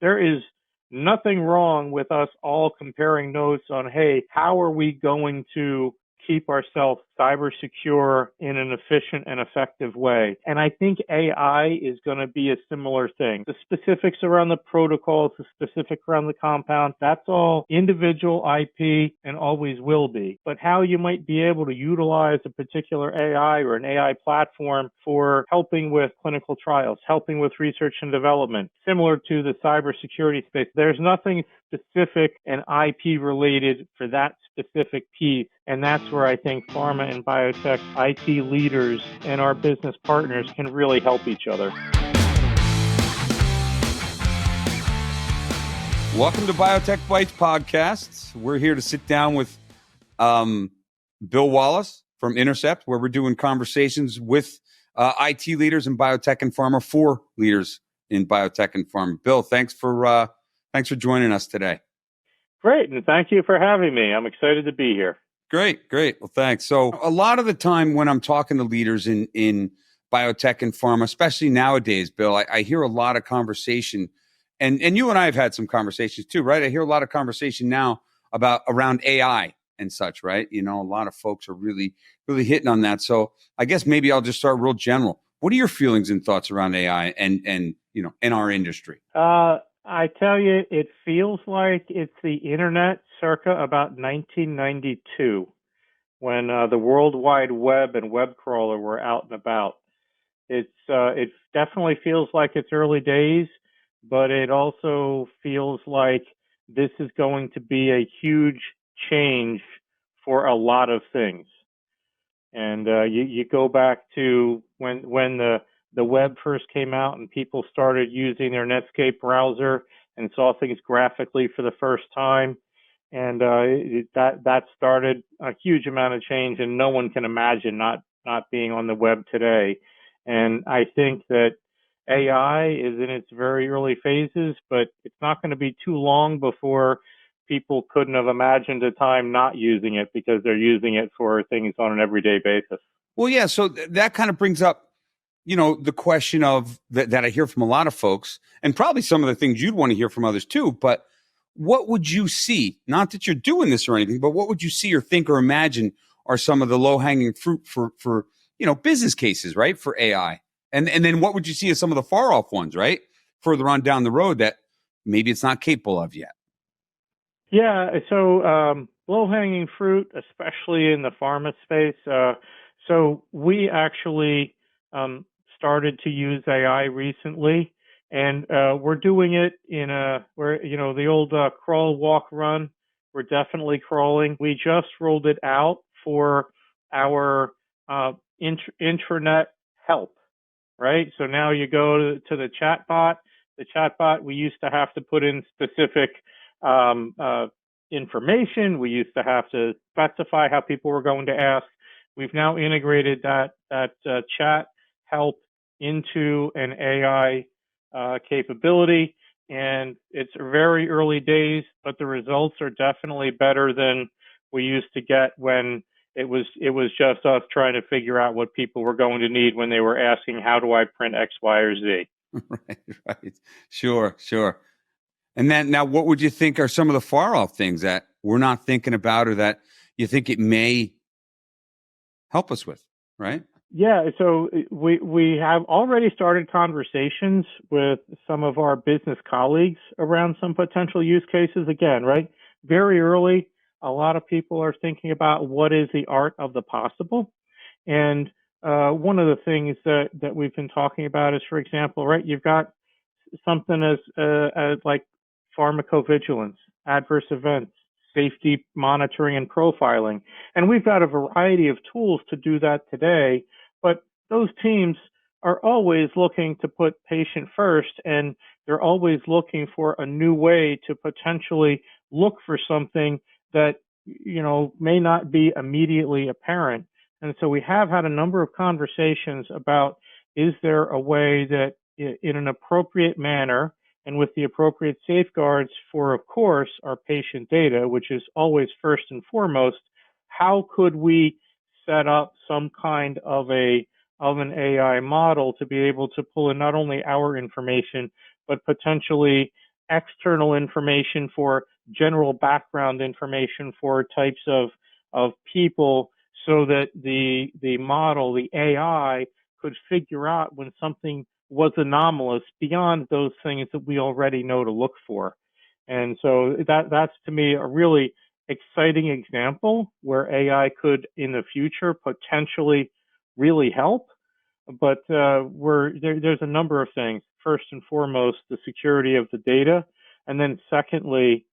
there is nothing wrong with us all comparing notes on, hey, how are we going to keep ourselves cyber secure in an efficient and effective way? And I think AI is going to be a similar thing. The specifics around the protocols, the specifics around the compound, that's all individual IP and always will be. But how you might be able to utilize a particular AI or an AI platform for helping with clinical trials, helping with research and development, similar to the cybersecurity space, there's nothing specific and IP related for that specific piece. And that's where I think pharma and biotech IT leaders and our business partners can really help each other. Welcome to Biotech Bytes podcasts. We're here to sit down with Bill Wallace from Intercept, where we're doing conversations with IT leaders in biotech and pharma, for leaders in biotech and pharma. Bill, thanks for joining us today. Great, and thank you for having me. I'm excited to be here. Great. Well, thanks. So a lot of the time when I'm talking to leaders in biotech and pharma, especially nowadays, Bill, I hear a lot of conversation, and you and I have had some conversations too, right? I hear a lot of conversation now around AI and such, right? You know, a lot of folks are really, really hitting on that. So I guess maybe I'll just start real general. What are your feelings and thoughts around AI and you know, in our industry? I tell you, it feels like it's the internet circa about 1992 when the World Wide Web and web crawler were out and about. It definitely feels like it's early days, but it also feels like this is going to be a huge change for a lot of things. And you go back to when the web first came out and people started using their Netscape browser and saw things graphically for the first time. And that started a huge amount of change, and no one can imagine not being on the web today. And I think that AI is in its very early phases, but it's not going to be too long before people couldn't have imagined a time not using it because they're using it for things on an everyday basis. Well, yeah. So that kind of brings up, you know, the question of that I hear from a lot of folks, and probably some of the things you'd want to hear from others too. But what would you see? Not that you're doing this or anything, but what would you see or think or imagine are some of the low-hanging fruit for you know, business cases, right, for AI? And then what would you see as some of the far-off ones, right, further on down the road that maybe it's not capable of yet? Yeah, so low-hanging fruit, especially in the pharma space. So we actually started to use AI recently, and we're doing it where, you know, the old crawl, walk, run. We're definitely crawling. We just rolled it out for our intranet help, right? So now you go to the chatbot. The chatbot, we used to have to put in specific information. We used to have to specify how people were going to ask. We've now integrated that chat help into an AI capability, and it's very early days, but the results are definitely better than we used to get when it was just us trying to figure out what people were going to need when they were asking, how do I print X, Y, or Z? Right. Sure. And then now, what would you think are some of the far off things that we're not thinking about or that you think it may help us with, right? Yeah, so we have already started conversations with some of our business colleagues around some potential use cases. Again, right? Very early, a lot of people are thinking about what is the art of the possible. And one of the things that we've been talking about is, for example, right, you've got something as like pharmacovigilance, adverse events, safety monitoring and profiling. And we've got a variety of tools to do that today, but those teams are always looking to put patient first, and they're always looking for a new way to potentially look for something that, you know, may not be immediately apparent. And so we have had a number of conversations about, is there a way that in an appropriate manner and with the appropriate safeguards for, of course, our patient data, which is always first and foremost, how could we set up some kind of an AI model to be able to pull in not only our information, but potentially external information, for general background information for types of people, so that the model, the AI, could figure out when something was anomalous beyond those things that we already know to look for. And so that's to me a really exciting example where AI could in the future potentially really help. But there's a number of things. First and foremost, the security of the data, and then secondly,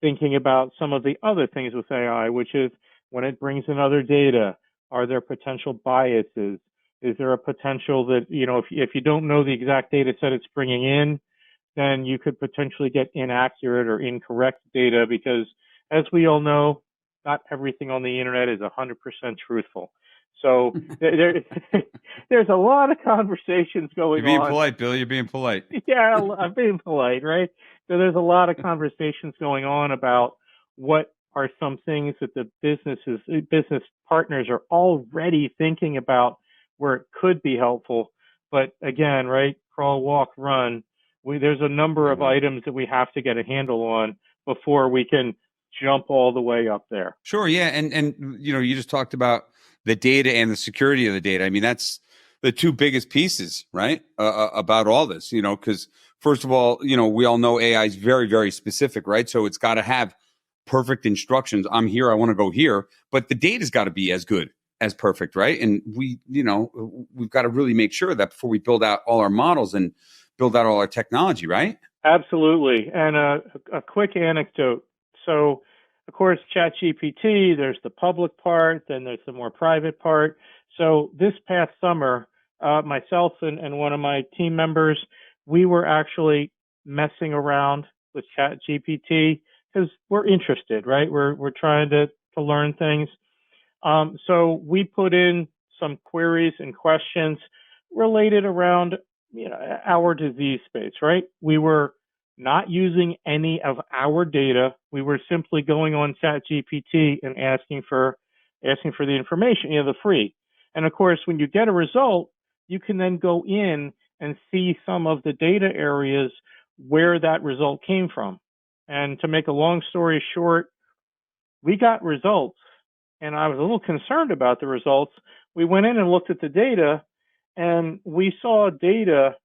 thinking about some of the other things with AI, which is when it brings in other data, are there potential biases? Is there a potential that, if you don't know the exact data set it's bringing in, then you could potentially get inaccurate or incorrect data, because as we all know, not everything on the internet is 100% truthful. So there's a lot of conversations going on. You're being polite, Bill. You're being polite. Yeah, I'm being polite, right? So there's a lot of conversations going on about what are some things that the business partners are already thinking about where it could be helpful. But again, right, crawl, walk, run. There's a number of items that we have to get a handle on before we can jump all the way up there. Sure, yeah, and you just talked about the data and the security of the data. I mean, that's the two biggest pieces, right? About all this, because first of all, we all know AI is very, very specific, right? So it's got to have perfect instructions. I'm here, I want to go here, but the data's got to be as good as perfect, right? And we've got to really make sure that before we build out all our models and build out all our technology, right? Absolutely. And a quick anecdote. So, of course, ChatGPT, there's the public part, then there's the more private part. So this past summer, myself and one of my team members, we were actually messing around with ChatGPT because we're interested, right? We're trying to learn things. So we put in some queries and questions related around our disease space, right? We were not using any of our data. We were simply going on ChatGPT and asking for the information, the free. And of course, when you get a result, you can then go in and see some of the data areas where that result came from. And to make a long story short, we got results, and I was a little concerned about the results. We went in and looked at the data, and we saw data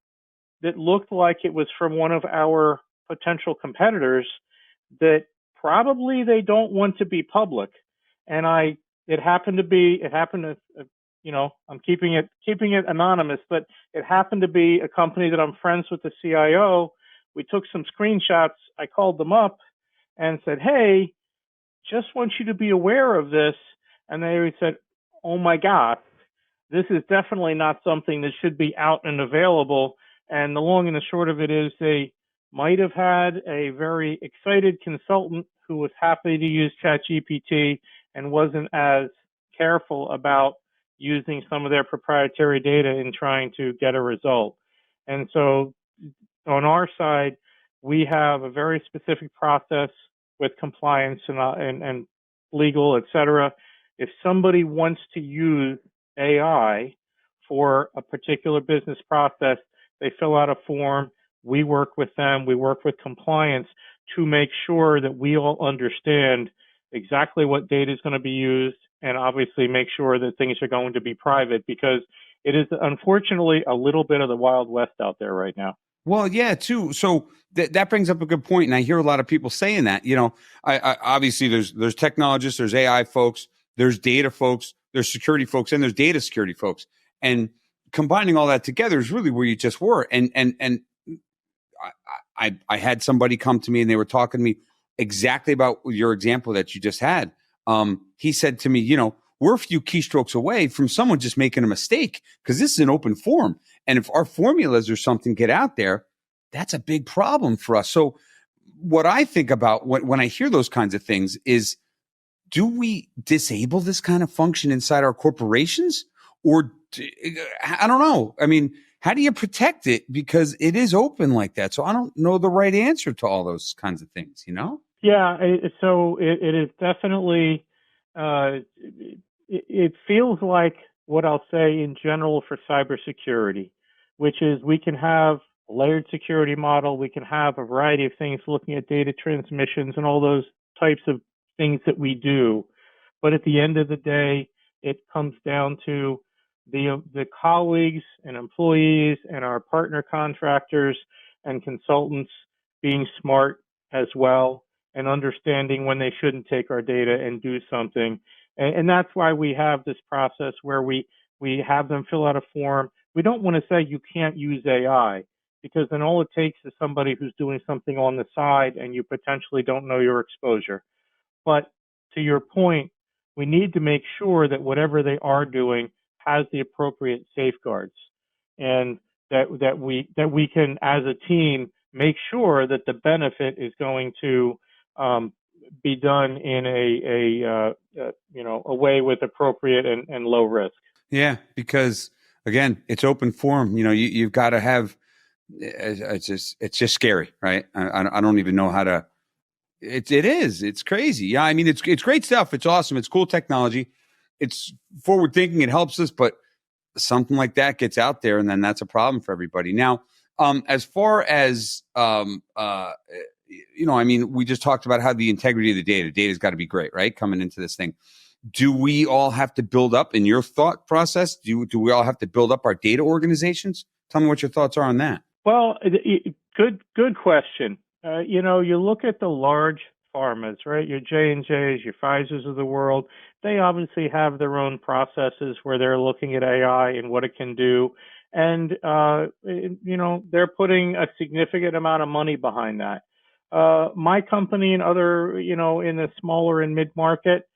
that looked like it was from one of our potential competitors that probably they don't want to be public. And it happened to, I'm keeping it anonymous, but it happened to be a company that I'm friends with the CIO. We took some screenshots. I called them up and said, hey, just want you to be aware of this. And they said, oh my God, this is definitely not something that should be out and available. And the long and the short of it is they might have had a very excited consultant who was happy to use ChatGPT and wasn't as careful about using some of their proprietary data in trying to get a result. And so on our side, we have a very specific process with compliance and legal, et cetera. If somebody wants to use AI for a particular business process, they fill out a form. We work with them. We work with compliance to make sure that we all understand exactly what data is going to be used, and obviously make sure that things are going to be private, because it is unfortunately a little bit of the Wild West out there right now. Well, yeah, too. So that brings up a good point, and I hear a lot of people saying that. I obviously there's technologists, there's AI folks, there's data folks, there's security folks, and there's data security folks, and combining all that together is really where you just were. And I had somebody come to me and they were talking to me exactly about your example that you just had. He said to me, we're a few keystrokes away from someone just making a mistake, because this is an open forum. And if our formulas or something get out there, that's a big problem for us. So what I think about when I hear those kinds of things is, do we disable this kind of function inside our corporations? Or I don't know. I mean, how do you protect it? Because it is open like that. So I don't know the right answer to all those kinds of things, Yeah, so it is definitely, it feels like what I'll say in general for cybersecurity, which is we can have a layered security model. We can have a variety of things looking at data transmissions and all those types of things that we do. But at the end of the day, it comes down to the colleagues and employees and our partner contractors and consultants being smart as well and understanding when they shouldn't take our data and do something. And that's why we have this process where we have them fill out a form. We don't want to say you can't use AI, because then all it takes is somebody who's doing something on the side and you potentially don't know your exposure. But to your point, we need to make sure that whatever they are doing has the appropriate safeguards, and that we can, as a team, make sure that the benefit is going to be done in a way with appropriate and low risk. Yeah, because again, it's open forum. You've got to have. It's just scary, right? I don't even know how to. It's crazy. Yeah, I mean, it's great stuff. It's awesome. It's cool technology. It's forward thinking. It helps us, but something like that gets out there, and then that's a problem for everybody. Now, as far as I mean, we just talked about how the integrity of the data's got to be great, right? Coming into this thing, do we all have to build up in your thought process? Do we all have to build up our data organizations? Tell me what your thoughts are on that. Well, good question. You look at the large pharmas, right? Your J&Js, your Pfizers of the world. They obviously have their own processes where they're looking at AI and what it can do. And, they're putting a significant amount of money behind that. My company and other, in the smaller and mid-market,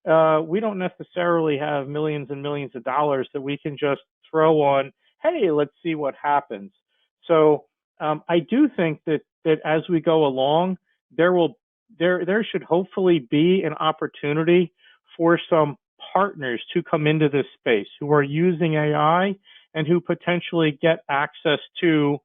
we don't necessarily have millions and millions of dollars that we can just throw on, hey, let's see what happens. So I do think that as we go along, there should hopefully be an opportunity for some partners to come into this space who are using AI and who potentially get access to,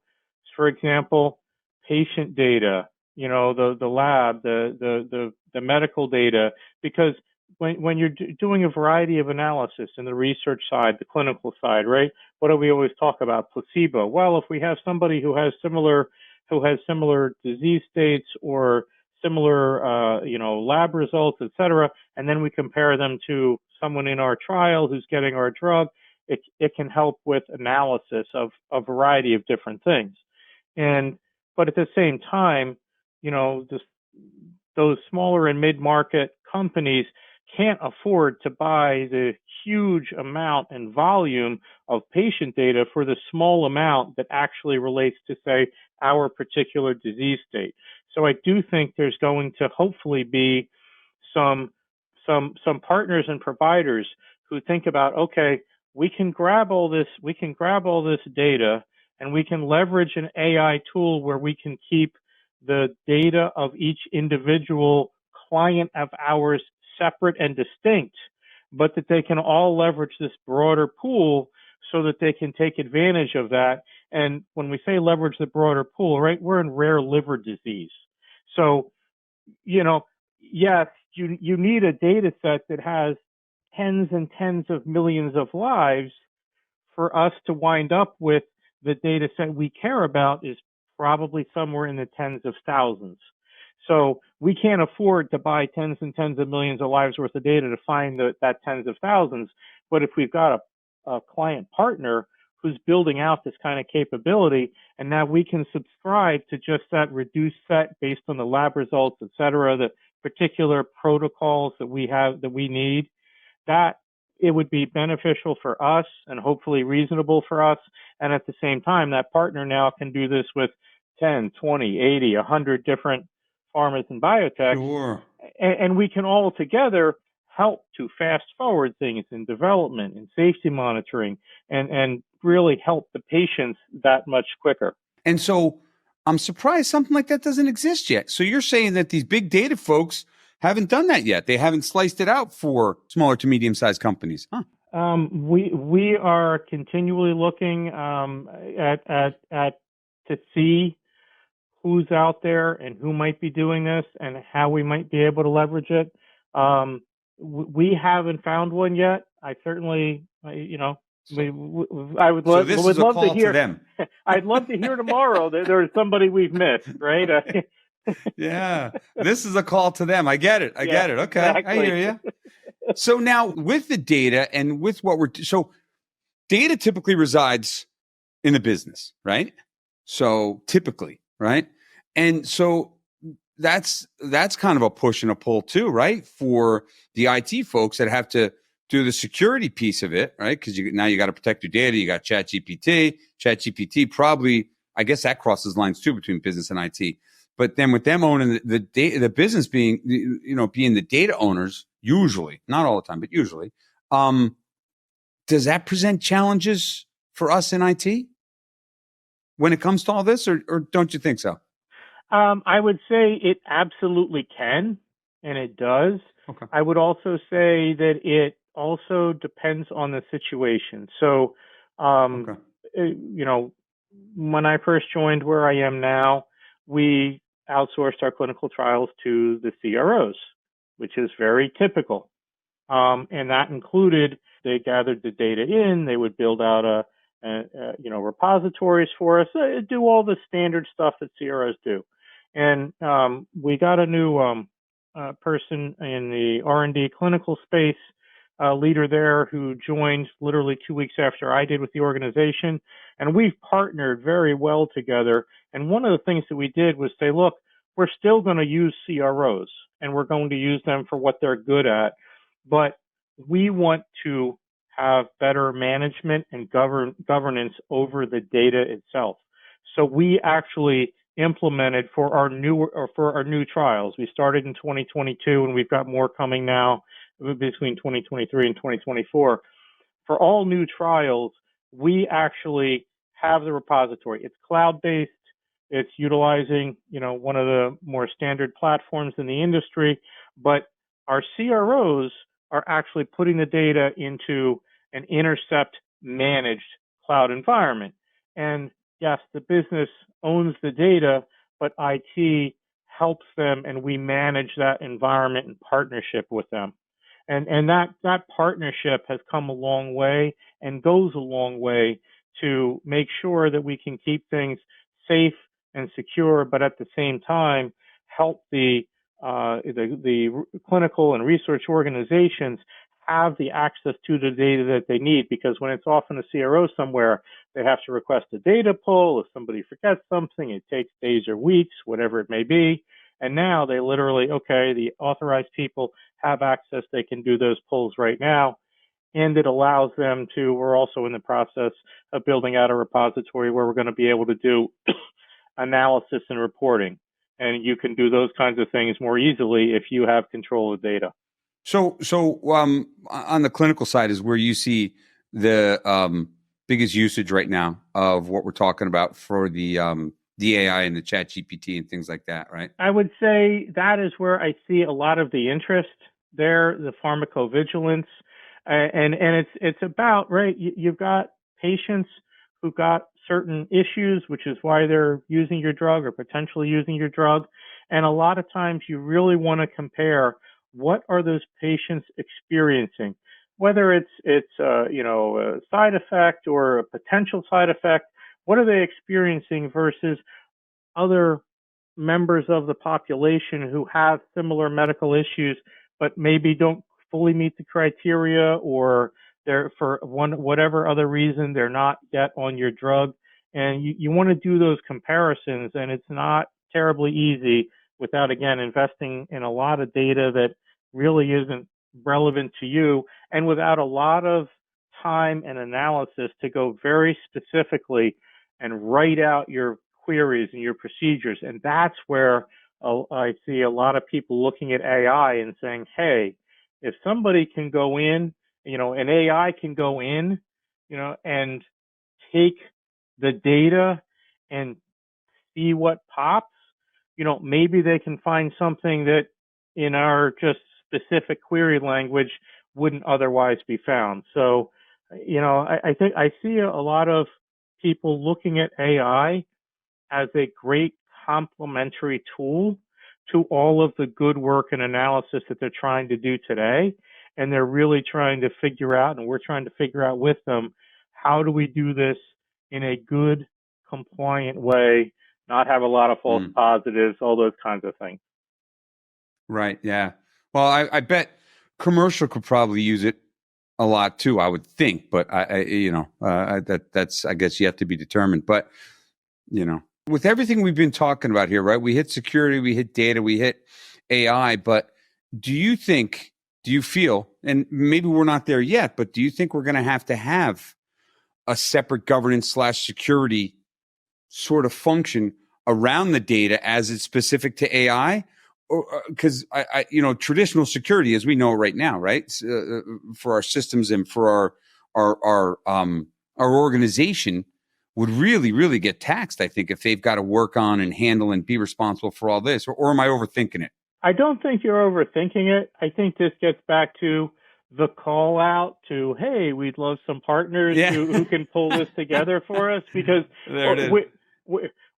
for example, patient data, the lab, the medical data, because when you're doing a variety of analysis in the research side, the clinical side, right? What do we always talk about? Placebo. Well, if we have somebody who has similar disease states or similar, lab results, et cetera, and then we compare them to someone in our trial who's getting our drug, it can help with analysis of a variety of different things. But at the same time, those smaller and mid-market companies can't afford to buy the huge amount and volume of patient data for the small amount that actually relates to, say, our particular disease state. So I do think there's going to hopefully be some partners and providers who think about, okay, we can grab all this data and we can leverage an AI tool where we can keep the data of each individual client of ours separate and distinct, but that they can all leverage this broader pool so that they can take advantage of that. And when we say leverage the broader pool, right, we're in rare liver disease. So, yes, you need a data set that has tens and tens of millions of lives for us to wind up with the data set we care about is probably somewhere in the tens of thousands. So we can't afford to buy tens and tens of millions of lives worth of data to find that tens of thousands. But if we've got a client partner who's building out this kind of capability, and now we can subscribe to just that reduced set based on the lab results, et cetera, the particular protocols that we have that we need, that it would be beneficial for us and hopefully reasonable for us. And at the same time, that partner now can do this with 10, 20, 80, 100 different pharmas and biotech. Sure. And we can all together help to fast forward things in development and safety monitoring and really help the patients that much quicker. And so I'm surprised something like that doesn't exist yet. So you're saying that these big data folks haven't done that yet. They haven't sliced it out for smaller to medium-sized companies. Huh? We are continually looking at to see who's out there and who might be doing this and how we might be able to leverage it. We haven't found one yet. I certainly, So, I would so love, this is a to call to hear. them. I'd love to hear tomorrow that there's somebody we've missed, right? Yeah, this is a call to them. I get it. I Yeah, get it. Okay, I exactly. hear you. So now with the data and with what so data typically resides in the business, right? So typically, right? And so that's kind of a push and a pull too, right? For the IT folks that have to do the security piece of it, right? Because now you got to protect your data. You got ChatGPT. ChatGPT probably, I guess that crosses lines too between business and IT. But then with them owning the data, the business being, being the data owners, usually, not all the time, but usually, does that present challenges for us in IT when it comes to all this, or don't you think so? I would say it absolutely can, and it does. Okay. I would also say that it also depends on the situation. So, Okay. when I first joined where I am now, we outsourced our clinical trials to the CROs, which is very typical. And that included they gathered the data in, they would build out repositories for us, do all the standard stuff that CROs do. And we got a new person in the R&D clinical space, leader there, who joined literally 2 weeks after I did with the organization. And we've partnered very well together. And one of the things that we did was say, look, we're still going to use CROs and we're going to use them for what they're good at. But we want to have better management and governance over the data itself. So we actually implemented for our new trials. We started in 2022, and we've got more coming now between 2023 and 2024. For all new trials, we actually have the repository. It's cloud-based. It's utilizing, one of the more standard platforms in the industry, but our CROs are actually putting the data into an Intercept managed cloud environment. And yes, the business owns the data, but IT helps them, and we manage that environment in partnership with them. And that partnership has come a long way and goes a long way to make sure that we can keep things safe and secure, but at the same time help the clinical and research organizations have the access to the data that they need, because when it's off in a CRO somewhere, they have to request a data pull. If somebody forgets something, it takes days or weeks, whatever it may be. And now they literally, the authorized people have access. They can do those pulls right now. And it allows them to, we're also in the process of building out a repository where we're going to be able to do analysis and reporting. And you can do those kinds of things more easily if you have control of data. So on the clinical side is where you see the biggest usage right now of what we're talking about for the AI and the ChatGPT and things like that, right? I would say that is where I see a lot of the interest there, the pharmacovigilance, and it's about, right, you've got patients who've got certain issues, which is why they're using your drug or potentially using your drug. And a lot of times you really want to compare what are those patients experiencing, whether it's a side effect or a potential side effect. What are they experiencing versus other members of the population who have similar medical issues, but maybe don't fully meet the criteria, or they're, for whatever other reason, they're not yet on your drug. And you want to do those comparisons, and it's not terribly easy without, again, investing in a lot of data that really isn't relevant to you, and without a lot of time and analysis to go very specifically and write out your queries and your procedures. And that's where I see a lot of people looking at AI and saying, hey, if somebody can go in, an AI can go in, and take the data and see what pops, maybe they can find something that in our just specific query language wouldn't otherwise be found. So, I think I see a lot of people looking at AI as a great complementary tool to all of the good work and analysis that they're trying to do today. And they're really trying to figure out, and we're trying to figure out with them, how do we do this in a good, compliant way, not have a lot of false positives, all those kinds of things. Right. Yeah. Well, I bet commercial could probably use it a lot too, I would think, but that's, I guess, yet to be determined. But, with everything we've been talking about here, right? We hit security, we hit data, we hit AI, but do you feel, and maybe we're not there yet, but do you think we're going to have a separate governance / security sort of function around the data as it's specific to AI? Or because traditional security, as we know right now, right, for our systems and for our organization, would really get taxed, I think, if they've got to work on and handle and be responsible for all this. Or am I overthinking it? I don't think you're overthinking it. I think this gets back to the call out to, hey, we'd love some partners who can pull this together for us, because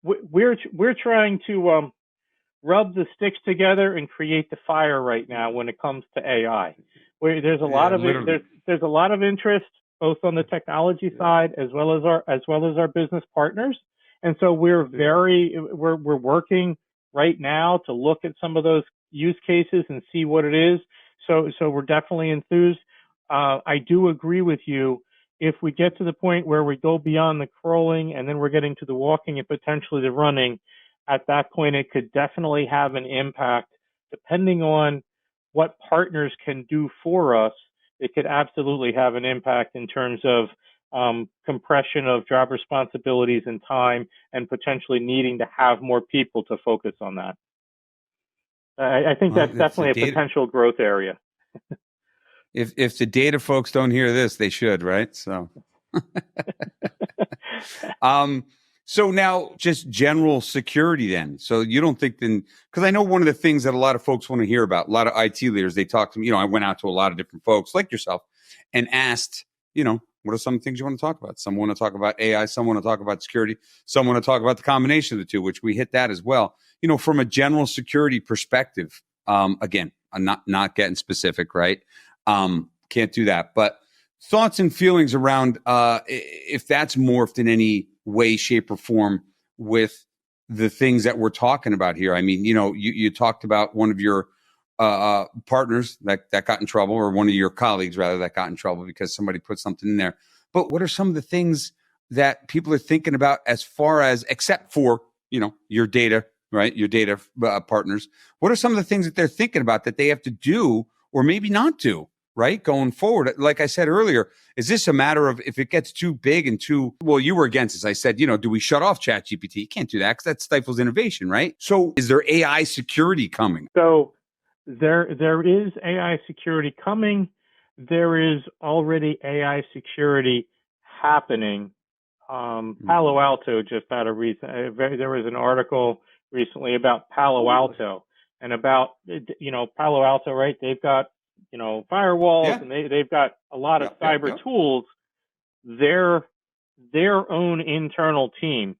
we're trying to rub the sticks together and create the fire right now when it comes to AI. There's a lot of there's a lot of interest both on the technology side as well as our business partners, and so we're working right now to look at some of those use cases and see what it is. So we're definitely enthused. I do agree with you. If we get to the point where we go beyond the crawling and then we're getting to the walking and potentially the running, at that point, it could definitely have an impact. Depending on what partners can do for us, it could absolutely have an impact in terms of compression of job responsibilities and time, and potentially needing to have more people to focus on that. I think that's definitely a potential growth area. If the data folks don't hear this, they should, right? So, so now just general security then. So you don't think then, because I know one of the things that a lot of folks want to hear about, a lot of IT leaders, they talk to me, I went out to a lot of different folks like yourself and asked, what are some things you want to talk about? Some want to talk about AI, some want to talk about security, some want to talk about the combination of the two, which we hit that as well. From a general security perspective, again, I'm not getting specific, right? Can't do that. But thoughts and feelings around if that's morphed in any way, shape, or form with the things that we're talking about here. I mean, you talked about one of your partners that got in trouble, or one of your colleagues rather, that got in trouble because somebody put something in there. But what are some of the things that people are thinking about as far as, except for, your data, right? Your data partners. What are some of the things that they're thinking about that they have to do or maybe not do, right, going forward? Like I said earlier, is this a matter of, if it gets too big and well, you were against this. I said, do we shut off ChatGPT? You can't do that because that stifles innovation, right? So is there AI security coming? So there is AI security coming. There is already AI security happening. Palo Alto just had there was an article recently about Palo Alto and about, Palo Alto, right? They've got, firewalls, and they've got a lot of cyber tools. Their own internal team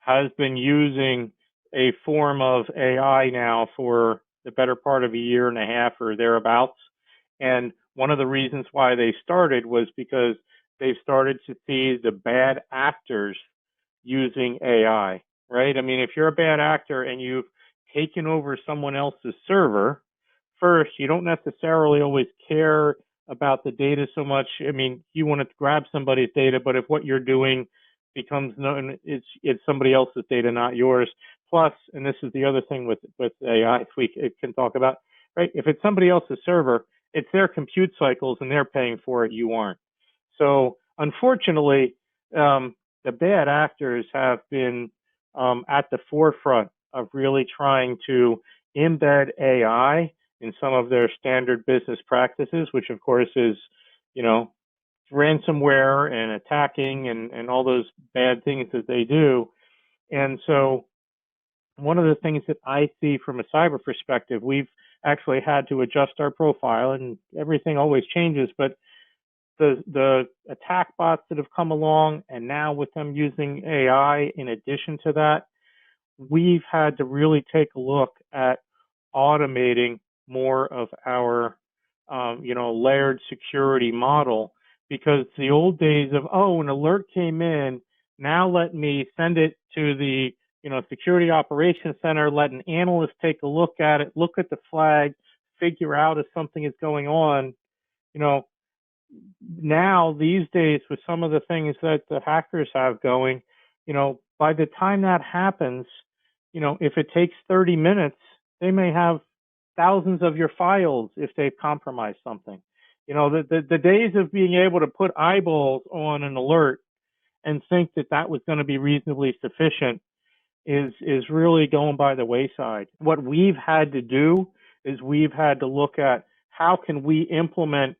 has been using a form of AI now for the better part of a year and a half or thereabouts. And one of the reasons why they started was because they've started to see the bad actors using AI, right? I mean, if you're a bad actor and you've taken over someone else's server, first, you don't necessarily always care about the data so much. I mean, you want to grab somebody's data, but if what you're doing becomes known, it's somebody else's data, not yours. Plus, and this is the other thing with AI, if we can talk about, right? If it's somebody else's server, it's their compute cycles and they're paying for it, you aren't. So unfortunately, the bad actors have been at the forefront of really trying to embed AI in some of their standard business practices, which of course is, ransomware and attacking and all those bad things that they do. And so one of the things that I see from a cyber perspective, we've actually had to adjust our profile, and everything always changes, but the attack bots that have come along, and now with them using AI in addition to that, we've had to really take a look at automating more of our, layered security model, because the old days of, oh, an alert came in, now let me send it to the security operations center, let an analyst take a look at it, look at the flag, figure out if something is going on. Now these days with some of the things that the hackers have going, by the time that happens, if it takes 30 minutes, they may have thousands of your files if they've compromised something. The days of being able to put eyeballs on an alert and think that that was going to be reasonably sufficient is really going by the wayside. What we've had to do is we've had to look at how can we implement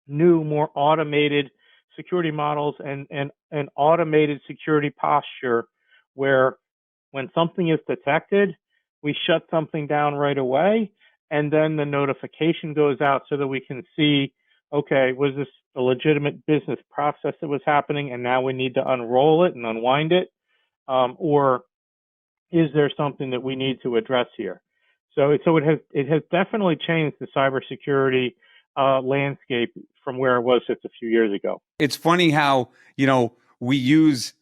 new, more automated security models and automated security posture where when something is detected, we shut something down right away, and then the notification goes out so that we can see, okay, was this a legitimate business process that was happening and now we need to unroll it and unwind it? Or is there something that we need to address here? So it has definitely changed the cybersecurity landscape from where it was just a few years ago. It's funny how, we use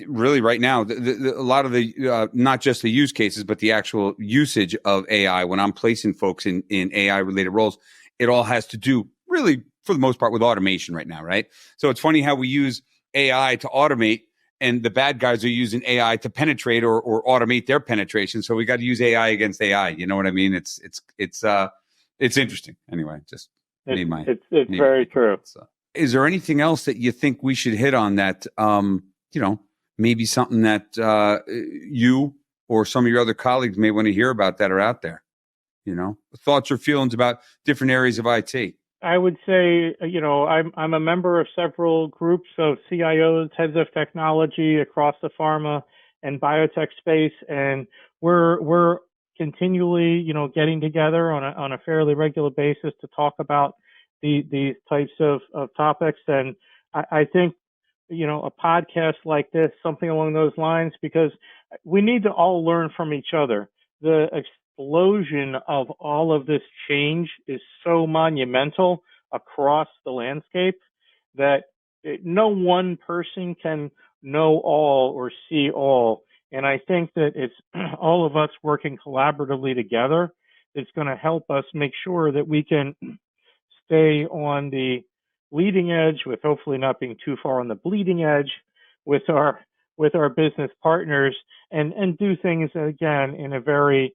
really right now, a lot of the, not just the use cases, but the actual usage of AI. When I'm placing folks in AI related roles, it all has to do really for the most part with automation right now. Right. So it's funny how we use AI to automate and the bad guys are using AI to penetrate or automate their penetration. So we got to use AI against AI. You know what I mean? It's interesting. Anyway, just it's very true. So, is there anything else that you think we should hit on that, maybe something that you or some of your other colleagues may want to hear about that are out there? Thoughts or feelings about different areas of IT? I would say, I'm a member of several groups of CIOs, heads of technology across the pharma and biotech space, and we're continually, getting together on a fairly regular basis to talk about these types of topics. And I think, a podcast like this, something along those lines, because we need to all learn from each other. The explosion of all of this change is so monumental across the landscape that no one person can know all or see all. And I think that it's all of us working collaboratively together that's going to help us make sure that we can stay on the leading edge with hopefully not being too far on the bleeding edge with our business partners and do things again in a very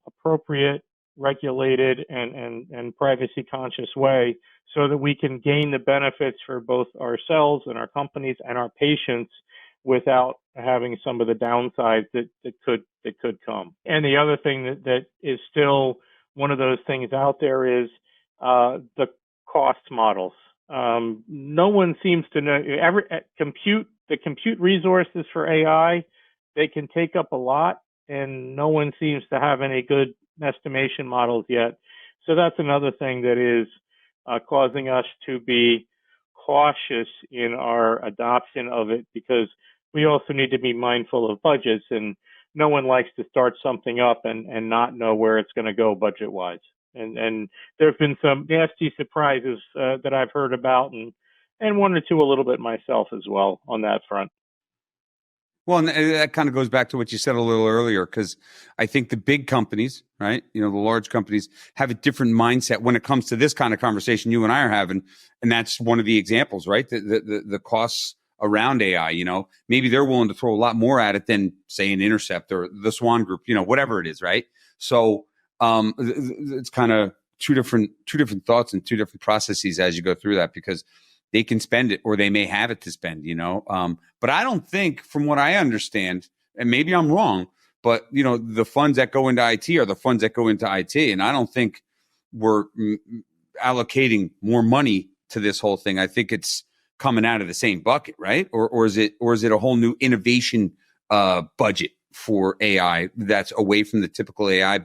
appropriate, regulated, and privacy conscious way so that we can gain the benefits for both ourselves and our companies and our patients without having some of the downsides that could come. And the other thing that is still one of those things out there is the cost models. No one seems to know the compute resources for AI. They can take up a lot, and no one seems to have any good estimation models yet. So that's another thing that is causing us to be cautious in our adoption of it, because we also need to be mindful of budgets, and no one likes to start something up and not know where it's going to go budget-wise. And there have been some nasty surprises that I've heard about, and one or two a little bit myself as well on that front. Well, and that kind of goes back to what you said a little earlier, because I think the big companies, right, the large companies have a different mindset when it comes to this kind of conversation you and I are having. And that's one of the examples, right? The costs around AI, maybe they're willing to throw a lot more at it than, say, an Intercept or the Swan Group, whatever it is, right? So it's kind of two different thoughts and two different processes as you go through that, because they can spend it or they may have it to spend, but I don't think, from what I understand, and maybe I'm wrong, but the funds that go into IT are the funds that go into IT. And I don't think we're allocating more money to this whole thing. I think it's coming out of the same bucket, right? Or is it a whole new innovation budget for AI that's away from the typical AI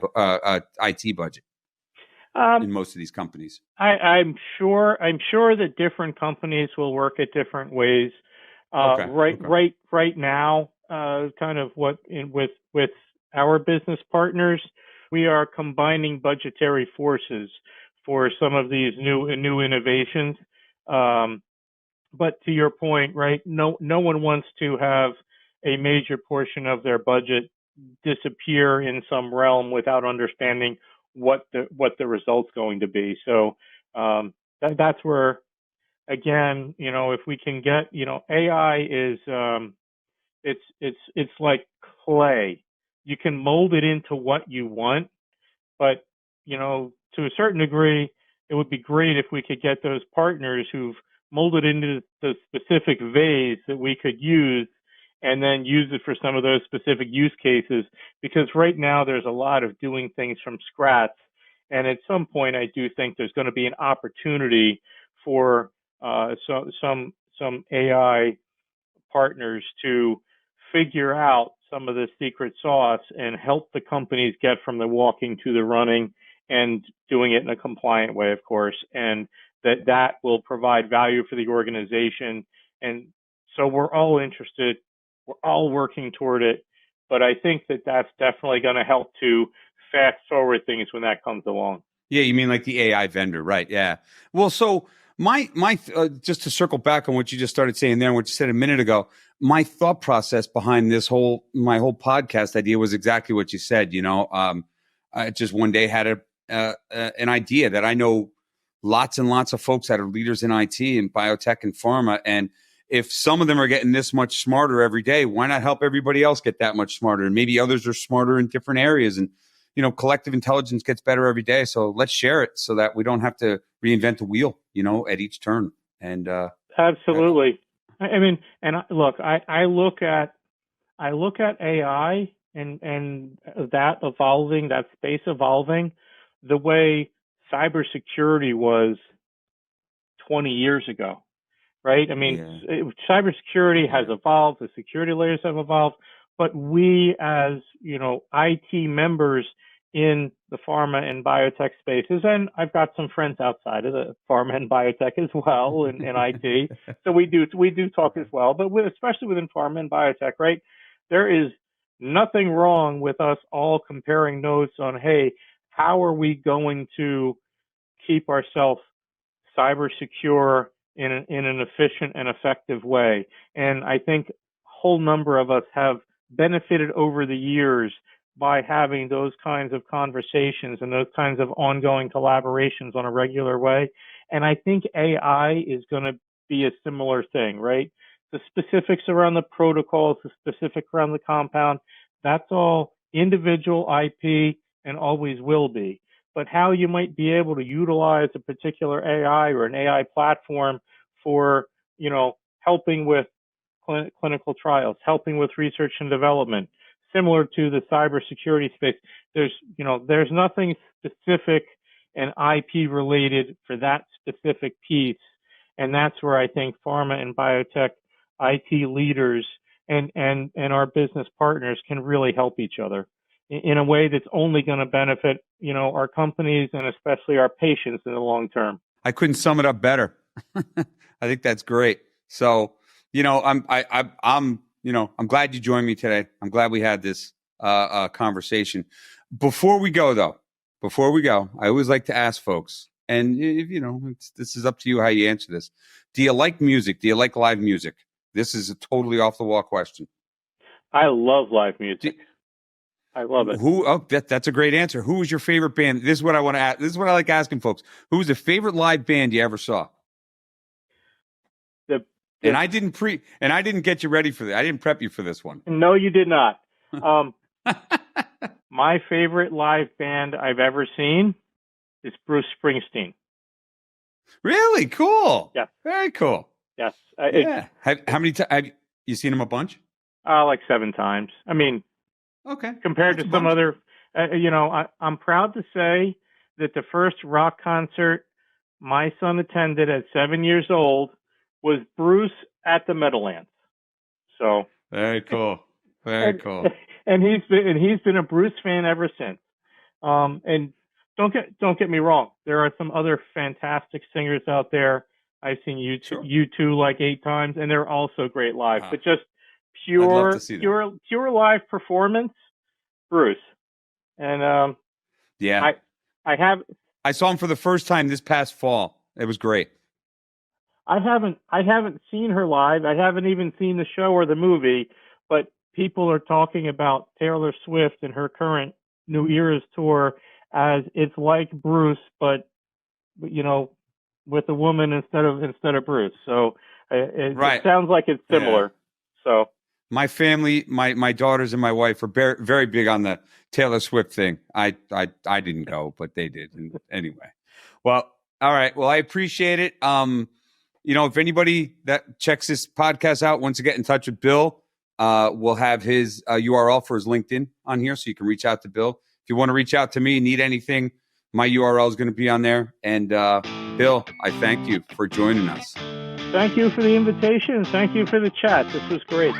IT budget in most of these companies? I'm sure that different companies will work at different ways. Right now, kind of with our business partners, we are combining budgetary forces for some of these new innovations. but to your point, right? No one wants to have a major portion of their budget disappear in some realm without understanding what the result's going to be. So that's where, again, if we can get, AI is it's like clay. You can mold it into what you want, but to a certain degree, it would be great if we could get those partners who've molded into the specific vase that we could use and then use it for some of those specific use cases. Because right now there's a lot of doing things from scratch. And at some point, I do think there's going to be an opportunity for some AI partners to figure out some of the secret sauce and help the companies get from the walking to the running, and doing it in a compliant way, of course, and that will provide value for the organization. And so we're all interested, we're all working toward it, but I think that's definitely going to help to fast forward things when that comes along. Yeah, you mean like the AI vendor, right? Yeah. Well, so my just to circle back on what you just started saying there and what you said a minute ago, my thought process behind my whole podcast idea was exactly what you said. I just one day had an idea that I know lots and lots of folks that are leaders in IT and biotech and pharma, and if some of them are getting this much smarter every day, why not help everybody else get that much smarter? And maybe others are smarter in different areas, and collective intelligence gets better every day. So let's share it so that we don't have to reinvent the wheel, at each turn. And absolutely. I mean, and look, I look at AI and that evolving, that space evolving, the way cybersecurity was 20 years ago, right? I mean, cybersecurity has evolved, the security layers have evolved, but we as, IT members in the pharma and biotech spaces, and I've got some friends outside of the pharma and biotech as well in IT, so we do talk as well, but especially within pharma and biotech, right? There is nothing wrong with us all comparing notes on, hey, how are we going to keep ourselves cyber secure in an efficient and effective way? And I think a whole number of us have benefited over the years by having those kinds of conversations and those kinds of ongoing collaborations on a regular way. And I think AI is going to be a similar thing, right? The specifics around the protocols, the specifics around the compound, that's all individual IP and always will be. But how you might be able to utilize a particular AI or an AI platform for, helping with clinical trials, helping with research and development, similar to the cybersecurity space, there's nothing specific and IP related for that specific piece. And that's where I think pharma and biotech IT leaders and our business partners can really help each other in a way that's only going to benefit, our companies and especially our patients in the long term. I couldn't sum it up better. I think that's great. So, I'm glad you joined me today. I'm glad we had this conversation. Before we go, I always like to ask folks, and this is up to you how you answer this. Do you like music? Do you like live music? This is a totally off the wall question. I love live music. I love it. That's a great answer. Who was your favorite band? This is what I want to ask. This is what I like asking folks. Who was the favorite live band you ever saw? And I didn't get you ready for that. I didn't prep you for this one. No, you did not. My favorite live band I've ever seen is Bruce Springsteen. Really? Cool. Yeah. Very cool. Yes. How many times have you seen him a bunch? Like 7 times. I mean, okay. Compared to some other, I'm proud to say that the first rock concert my son attended at 7 years old was Bruce at the Meadowlands. So very cool. Very cool. And he's been a Bruce fan ever since. And don't get me wrong, there are some other fantastic singers out there. I've seen U2 like 8 times, and they're also great live. But just pure live performance, Bruce. And I saw him for the first time this past fall. It was great. I haven't seen her live. I haven't even seen the show or the movie, but people are talking about Taylor Swift and her current New Eras tour as it's like Bruce, but with a woman instead of Bruce. So it sounds like it's similar. Yeah. So my family, my daughters and my wife are very big on the Taylor Swift thing. I didn't go, but they did. And anyway, well, all right. Well, I appreciate it. If anybody that checks this podcast out wants to get in touch with Bill, we'll have his URL for his LinkedIn on here, so you can reach out to Bill. If you want to reach out to me, need anything, my URL is going to be on there. And Bill, I thank you for joining us. Thank you for the invitation. Thank you for the chat. This was great.